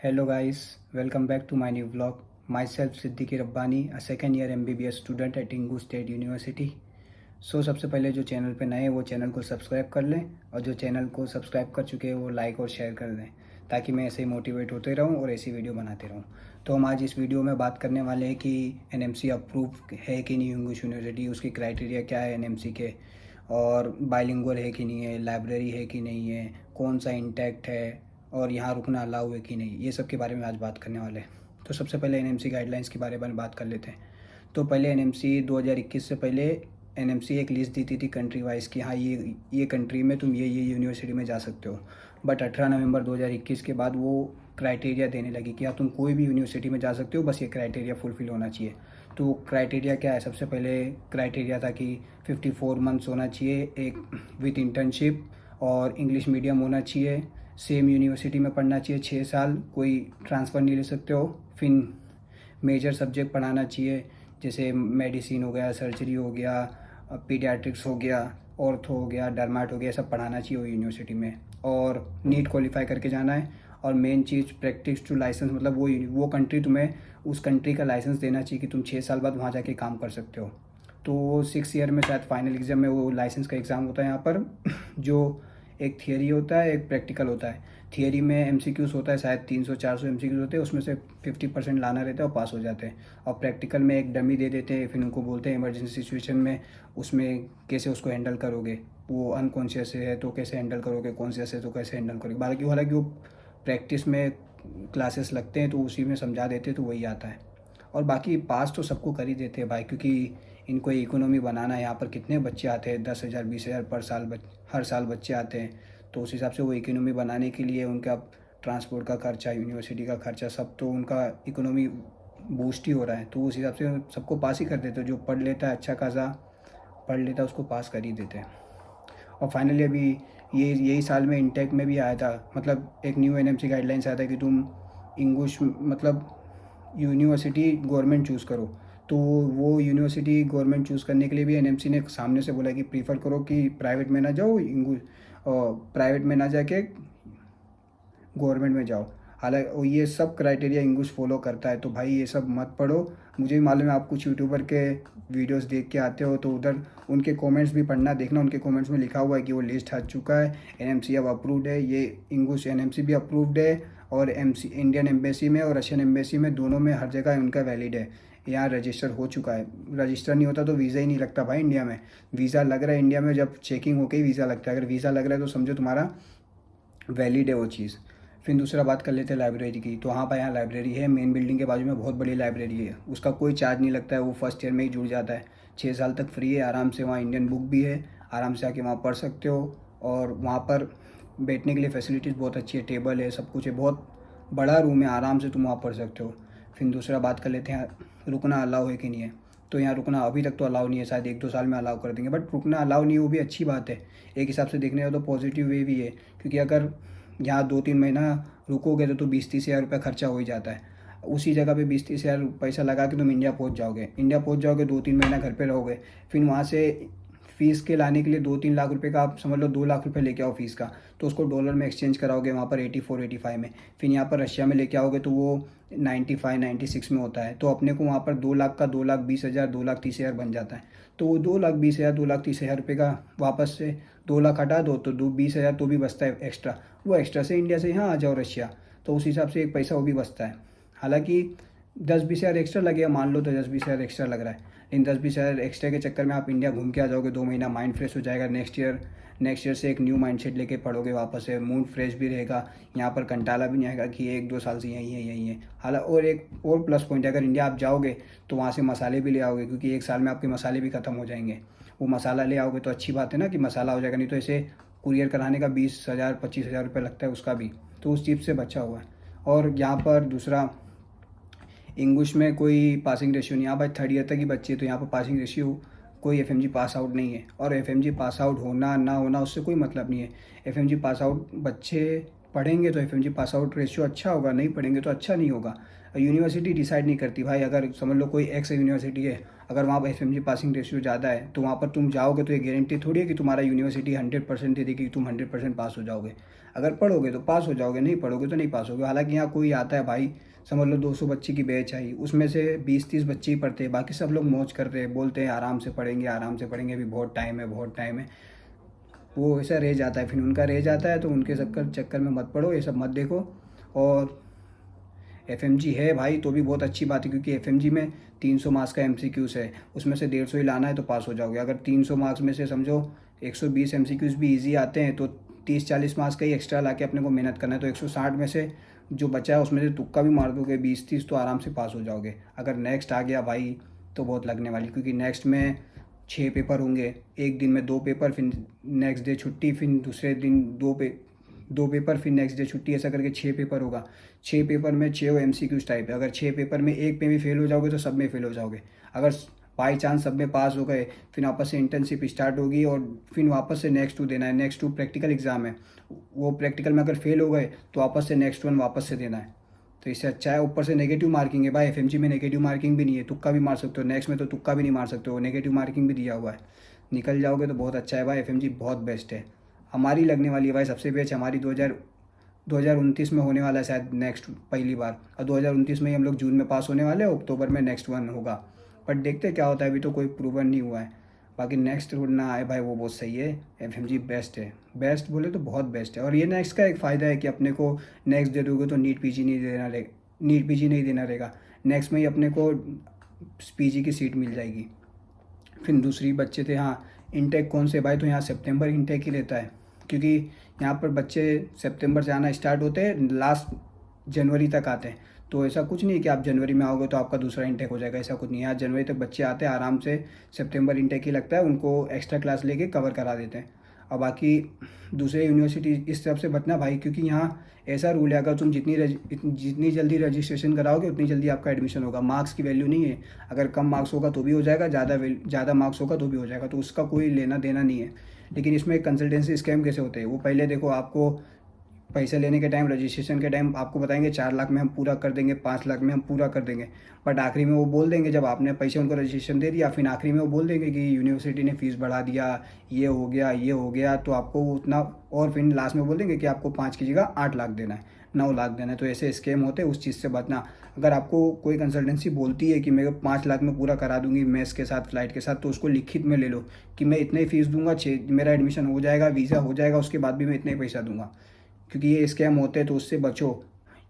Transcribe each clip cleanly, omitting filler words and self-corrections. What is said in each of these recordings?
Hello guys, welcome back to my new vlog. Myself Siddiqui Rabbani, a second year MBBS student at Ingu State University. सबसे पहले जो channel पे नए हैं वो चैनल को सब्सक्राइब कर लें और जो चैनल को सब्सक्राइब कर चुके हैं वो लाइक और शेयर कर दें ताकि मैं ऐसे ही मोटिवेट होते रहूं और ऐसी वीडियो बनाते रहूं। तो हम आज इस वीडियो में बात करने वाले हैं कि एनएमसी अप्रूव है कि नहीं इंग्लिश यूनिवर्सिटी, उसकी क्राइटेरिया क्या है एनएमसी के, और बाइलिंगुअल है कि नहीं है, लाइब्रेरी है कि नहीं है, कौन सा इंटैक्ट है और यहाँ रुकना अलाउ है कि नहीं, ये सब के बारे में आज बात करने वाले हैं। तो सबसे पहले एनएमसी गाइडलाइंस के बारे में बात कर लेते हैं। तो पहले एनएमसी 2021 से पहले एनएमसी एक लिस्ट देती थी कंट्री वाइज कि हाँ ये कंट्री में तुम ये यूनिवर्सिटी में जा सकते हो। बट 18 नवंबर 2021 के बाद वो क्राइटेरिया देने लगी कि हाँ तुम कोई भी यूनिवर्सिटी में जा सकते हो, बस ये क्राइटेरिया फुलफिल होना चाहिए। तो क्राइटेरिया क्या है? सबसे पहले क्राइटेरिया था कि 54 मंथ्स होना चाहिए एक विथ इंटर्नशिप, और इंग्लिश मीडियम होना चाहिए, सेम यूनिवर्सिटी में पढ़ना चाहिए 6 साल, कोई ट्रांसफ़र नहीं ले सकते हो, फिर मेजर सब्जेक्ट पढ़ाना चाहिए जैसे मेडिसिन हो गया, सर्जरी हो गया, पीडियाट्रिक्स हो गया, ऑर्थो हो गया, डर्माट हो गया, सब पढ़ाना चाहिए वो यूनिवर्सिटी में, और नीट क्वालिफाई करके जाना है। और मेन चीज़ प्रैक्टिस टू लाइसेंस, मतलब वो कंट्री तुम्हें उस कंट्री का लाइसेंस देना चाहिए कि तुम 6 साल बाद वहाँ जाके काम कर सकते हो। तो 6 ईयर में शायद फाइनल एग्ज़ाम में वो लाइसेंस का एग्ज़ाम होता है यहाँ पर जो एक थियरी होता है, एक प्रैक्टिकल होता है। थियरी में एमसीक्यूज़ होता है, शायद 300-400 एमसीक्यूज़ होते हैं, उसमें से 50% लाना रहता है और पास हो जाते हैं। और प्रैक्टिकल में एक डमी दे देते हैं, फिर उनको बोलते हैं इमरजेंसी सिचुएशन में उसमें कैसे उसको हैंडल करोगे, वो अनकॉन्शियस है तो कैसे हैंडल करोगे, कॉन्शियस है तो कैसे हैंडल करोगे। हालांकि वो प्रैक्टिस में क्लासेस लगते हैं तो उसी में समझा देते हैं, तो वही आता है। और बाकी पास तो सबको कर ही देते हैं भाई, क्योंकि इनको इकोनॉमी बनाना है। यहाँ पर कितने बच्चे आते हैं, 10,000 20,000 पर साल हर साल बच्चे आते हैं, तो उस हिसाब से वो इकोनॉमी बनाने के लिए उनका ट्रांसपोर्ट का खर्चा, यूनिवर्सिटी का खर्चा, सब तो उनका इकोनॉमी बूस्ट ही हो रहा है। तो उस हिसाब से सबको पास ही कर देते हैं। जो पढ़ लेता है, अच्छा खासा पढ़ लेता है, उसको पास कर ही देते हैं। और फाइनली अभी यही साल में इंटेक में भी आया था, मतलब एक न्यू एनएमसी गाइडलाइंस आया था कि तुम इंग्लिश मतलब यूनिवर्सिटी गवर्नमेंट चूज़ करो। तो वो यूनिवर्सिटी गवर्नमेंट चूज़ करने के लिए भी एनएमसी ने सामने से बोला कि प्रीफर करो कि प्राइवेट में ना जाओ, प्राइवेट में ना जाके गवर्नमेंट में जाओ। हालांकि ये सब क्राइटेरिया इंग्लिश फॉलो करता है, तो भाई ये सब मत पढ़ो। मुझे भी मालूम है आप कुछ यूट्यूबर के वीडियोस देख के आते हो, तो उधर उनके कमेंट्स भी पढ़ना, देखना उनके कमेंट्स में लिखा हुआ है कि वो लिस्ट आ चुका है, एनएमसी अब अप्रूव्ड है। ये इंग्लिश एनएमसी भी अप्रूव्ड है, और एमसी इंडियन एम्बेसी में और रशियन एम्बेसी में दोनों में हर जगह उनका वैलिड है। यहाँ रजिस्टर हो चुका है। रजिस्टर नहीं होता तो वीज़ा ही नहीं लगता भाई इंडिया में। वीज़ा लग रहा है इंडिया में, जब चेकिंग होकर ही वीज़ा लगता है। अगर वीज़ा लग रहा है तो समझो तुम्हारा वैलिड है वो चीज़। फिर दूसरा बात कर लेते हैं लाइब्रेरी की। तो हाँ भाई, यहाँ लाइब्रेरी है, मेन बिल्डिंग के बाजू में बहुत बड़ी लाइब्रेरी है। उसका कोई चार्ज नहीं लगता है, वो फर्स्ट ईयर में ही जुड़ जाता है। 6 साल तक फ्री है, आराम से वहाँ इंडियन बुक भी है, आराम से आके वहाँ पढ़ सकते हो। और वहाँ पर बैठने के लिए फैसिलिटीज़ बहुत अच्छी है, टेबल है, सब कुछ है, बहुत बड़ा रूम है, आराम से तुम वहाँ पढ़ सकते हो। फिर दूसरा बात कर लेते हैं रुकना अलाउ है कि नहीं है। तो यहाँ रुकना अभी तक तो अलाउ नहीं है, शायद 1-2 साल में अलाउ कर देंगे, बट रुकना अलाउ नहीं है वो भी अच्छी बात है। एक हिसाब से देखने जाओ तो पॉजिटिव वे भी है, क्योंकि अगर यहाँ 2-3 महीना रुकोगे तो 20-30 हज़ार रुपये खर्चा हो ही जाता है। उसी जगह पे 20-30 हज़ार पैसा लगा के तुम इंडिया पहुँच जाओगे, 2-3 महीना घर पे रहोगे, फिर वहाँ से फ़ीस के लाने के लिए 2-3 लाख रुपए का, आप समझ लो 2 लाख रुपए लेके आओ फ़ीस का, तो उसको डॉलर में एक्सचेंज कराओगे वहाँ पर 84-85 में। फिर यहाँ पर रशिया में लेके आओगे तो वो 95-96 में होता है। तो अपने को वहाँ पर 2 लाख का 2,20,000 2,30,000 बन जाता है। तो वो 2,20,000 2,30,000 रुपये का वापस से 2 लाख हटा दो तो 20,000 तो भी बचता है एक्स्ट्रा। वो एक्स्ट्रा से इंडिया से यहाँ आ जाओ रशिया, तो उस हिसाब से एक पैसा वो भी बचता है। हालांकि 10-20 हज़ार एक्स्ट्रा लगेगा, मान लो तो 10-20 हज़ार एक्स्ट्रा लग रहा है, लेकिन 10-20 हज़ार एक्स्ट्रा के चक्कर में आप इंडिया घूम के आ जाओगे 2 महीना, माइंड फ्रेश हो जाएगा। नेक्स्ट ईयर से एक न्यू माइंडसेट लेके पढ़ोगे वापस से, मूड फ्रेश भी रहेगा, यहाँ पर कंटाला भी नहीं आएगा कि 1-2 साल से यही है। हालांकि और एक और प्लस पॉइंट है, अगर इंडिया आप जाओगे तो वहाँ से मसाले भी ले आओगे, क्योंकि 1 साल में आपके मसाले भी ख़त्म हो जाएंगे। वो मसाला ले आओगे तो अच्छी बात है ना कि मसाला हो जाएगा, नहीं तो ऐसे कुरियर कराने का 20,000 25,000 रुपये लगता है उसका भी, तो उस चीज़ से बचा हुआ है। और यहाँ पर दूसरा, इंग्लिश में कोई पासिंग रेशियो नहीं। यहाँ पर 3rd ईयर तक ही बच्चे, तो यहाँ पर पासिंग रेशियो कोई एफएमजी पास आउट नहीं है। और एफएमजी पास आउट होना ना होना उससे कोई मतलब नहीं है। एफएमजी पास आउट बच्चे पढ़ेंगे तो एफएमजी पास आउट रेशियो अच्छा होगा, नहीं पढ़ेंगे तो अच्छा नहीं होगा। यूनिवर्सिटी डिसाइड नहीं करती भाई। अगर समझ लो कोई एक्स यूनिवर्सिटी है, अगर वहाँ पर एफएमजी पासिंग रेशियो ज़्यादा है तो वहाँ पर तुम जाओगे तो ये गारंटी थोड़ी है कि तुम्हारा यूनिवर्सिटी 100% दे देगी कि तुम 100% पास हो जाओगे। अगर पढ़ोगे तो पास हो जाओगे, नहीं पढ़ोगे तो नहीं पास होगे। हालांकि यहाँ कोई आता है भाई, समझ लो 200 बच्चे की बैच आई, उसमें से 20-30 बच्चे ही पढ़ते हैं, बाकी सब लोग मौज करते हैं, बोलते हैं आराम से पढ़ेंगे आराम से पढ़ेंगे, अभी बहुत टाइम है बहुत टाइम है। वो ऐसा रह जाता है, फिर उनका रह जाता है, तो उनके चक्कर चक्कर में मत पड़ो, ये सब मत देखो। और एफएमजी है भाई तो भी बहुत अच्छी बात है, क्योंकि एफएमजी में 300 मार्क्स का एमसीक्यूज है, उसमें से 150 ही लाना है तो पास हो जाओगे। अगर 300 मार्क्स में से समझो 120 एमसीक्यूज भी इजी आते हैं तो 30-40 मार्क्स का ही एक्स्ट्रा ला के अपने को मेहनत करना है, तो 160 में से जो बचा है उसमें से तुक्का भी मार दोगे 20-30 तो आराम से पास हो जाओगे। अगर नेक्स्ट आ गया भाई तो बहुत लगने वाली, क्योंकि नेक्स्ट में 6 पेपर होंगे, एक दिन में 2 पेपर, फिर नेक्स्ट डे छुट्टी, फिर दूसरे दिन 2 पेपर, फिर नेक्स्ट डे छुट्टी, ऐसा करके 6 पेपर होगा। 6 पेपर में 6 एमसीक्यूज टाइप है, अगर 6 पेपर में एक पे भी फेल हो जाओगे तो सब में फेल हो जाओगे। अगर बाई चांस सब में पास हो गए, फिर वापस से इंटर्नशिप स्टार्ट होगी और फिर वापस से नेक्स्ट 2 देना है। नेक्स्ट 2 प्रैक्टिकल एग्जाम है, वो प्रैक्टिकल में अगर फेल हो गए तो वापस से नेक्स्ट 1 वापस से देना है। तो इससे अच्छा है, ऊपर से नेगेटिव मार्किंग है भाई, एफएमजी में नेगेटिव मार्किंग भी नहीं है, तुक्का भी मार सकते हो। नेक्स्ट में तो तुक्का भी नहीं मार सकते हो, नेगेटिव मार्किंग भी दिया हुआ है, निकल जाओगे तो बहुत अच्छा है भाई। एफएमजी बहुत बेस्ट है, हमारी लगने वाली है भाई सबसे बेस्ट। हमारी 2029 में होने वाला है शायद नेक्स्ट पहली बार, और 2029 में ही हम लोग जून में पास होने वाले हैं, अक्टूबर में नेक्स्ट 1 होगा। बट देखते क्या होता है, अभी तो कोई प्रूवन नहीं हुआ है। बाकी नेक्स्ट ना आए भाई वो बहुत सही है, एफएमजी बेस्ट है, बेस्ट बोले तो बहुत बेस्ट है। और ये नेक्स्ट का एक फ़ायदा है कि अपने को नेक्स्ट दे दोगे तो नीट पीजी नहीं देना रहेगा, नीट पीजी नहीं देना रहेगा, नेक्स्ट में ही अपने को पीजी की सीट मिल जाएगी। फिर दूसरी बच्चे थे, हाँ इनटेक कौन से भाई, तो यहाँ सितंबर इनटेक ही रहता है, क्योंकि यहाँ पर बच्चे सितंबर से आना स्टार्ट होते हैं, लास्ट जनवरी तक आते हैं। तो ऐसा कुछ नहीं है कि आप जनवरी में आओगे तो आपका दूसरा इनटेक हो जाएगा, ऐसा कुछ नहीं है। यहाँ जनवरी तक बच्चे आते हैं आराम से, सितंबर इनटेक ही लगता है, उनको एक्स्ट्रा क्लास लेके कवर करा देते हैं। और बाकी दूसरे यूनिवर्सिटी इस तरफ से बचना भाई, क्योंकि यहाँ ऐसा रूल है, अगर तुम जितनी जल्दी रजिस्ट्रेशन कराओगे उतनी जल्दी आपका एडमिशन होगा। मार्क्स की वैल्यू नहीं है, अगर कम मार्क्स होगा तो भी हो जाएगा, ज़्यादा मार्क्स होगा तो भी हो जाएगा, तो उसका कोई लेना देना नहीं है। लेकिन इसमें कंसल्टेंसी स्कैम कैसे होते हैं, वो पहले देखो, आपको पैसे लेने के टाइम, रजिस्ट्रेशन के टाइम आपको बताएंगे 4 लाख में हम पूरा कर देंगे, 5 लाख में हम पूरा कर देंगे, बट आखिरी में वो बोल देंगे, जब आपने पैसे उनको रजिस्ट्रेशन दे दिया, फिर आखिरी में वो बोल देंगे कि यूनिवर्सिटी ने फ़ीस बढ़ा दिया, ये हो गया ये हो गया, तो आपको उतना, और फिर लास्ट में बोल देंगे कि आपको 5 की जगह 8 लाख देना है, 9 लाख देना है। तो ऐसे स्कैम होते हैं, उस चीज़ से बचना। अगर आपको कोई कंसल्टेंसी बोलती है कि मैं 5 लाख में पूरा करा दूंगी, मेस के साथ फ्लाइट के साथ, तो उसको लिखित में ले लो कि मैं इतने फीस दूंगा, मेरा एडमिशन हो जाएगा, वीज़ा हो जाएगा, उसके बाद भी मैं इतने पैसा दूंगा, क्योंकि ये स्कैम होते हैं, तो उससे बचो।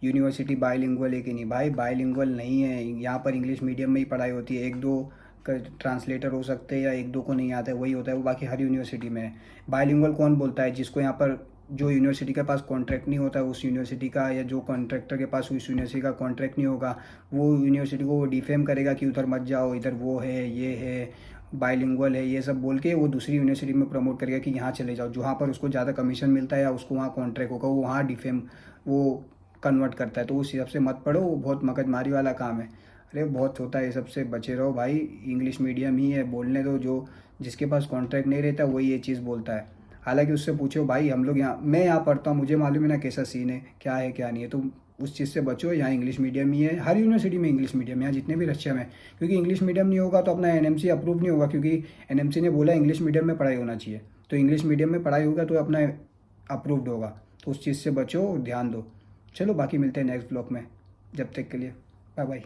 यूनिवर्सिटी बाइलिंगुअल है कि नहीं भाई, बाइलिंगुअल नहीं है, यहाँ पर इंग्लिश मीडियम में ही पढ़ाई होती है। 1-2 ट्रांसलेटर हो सकते हैं या 1-2 को नहीं आता है, वही होता है, वो बाकी हर यूनिवर्सिटी में है। बाइलिंगुअल कौन बोलता है, जिसको यहाँ पर जो यूनिवर्सिटी के पास कॉन्ट्रैक्ट नहीं होता उस यूनिवर्सिटी का, या जो कॉन्ट्रैक्टर के पास उस यूनिवर्सिटी का कॉन्ट्रैक्ट नहीं होगा, वो यूनिवर्सिटी को वो डिफेम करेगा कि उधर मत जाओ, इधर वो है ये है, बाइलिंगुअल है, ये सब बोल के वो दूसरी यूनिवर्सिटी में प्रमोट करेगा कि यहाँ चले जाओ, जहाँ पर उसको ज़्यादा कमीशन मिलता है या उसको वहाँ कॉन्ट्रैक्ट होगा, वो वहाँ डिफेम वो कन्वर्ट करता है। तो उस हिसाब से मत पढ़ो, वो बहुत मगजमारी वाला काम है। अरे बहुत होता है, ये सबसे बचे रहो भाई, इंग्लिश मीडियम ही है, बोलने दो, जो जिसके पास कॉन्ट्रैक्ट नहीं रहता वही ये चीज़ बोलता है। हालांकि उससे पूछो भाई, हम लोग यहाँ, मैं यहाँ पढ़ता हूँ, मुझे मालूम है ना कैसा सीन है क्या नहीं है, तो उस चीज़ से बचो। यहाँ इंग्लिश मीडियम ही है, हर यूनिवर्सिटी में इंग्लिश मीडियम, यहाँ जितने भी रशिया में, क्योंकि इंग्लिश मीडियम नहीं होगा तो अपना एनएमसी अप्रूव नहीं होगा, क्योंकि एनएमसी ने बोला इंग्लिश मीडियम में पढ़ाई होना चाहिए, तो इंग्लिश मीडियम में पढ़ाई होगा तो अपना अप्रूव्ड होगा, तो उस चीज़ से बचो, ध्यान दो। चलो बाकी मिलते हैं नेक्स्ट ब्लॉग में, जब तक के लिए बाय बाय।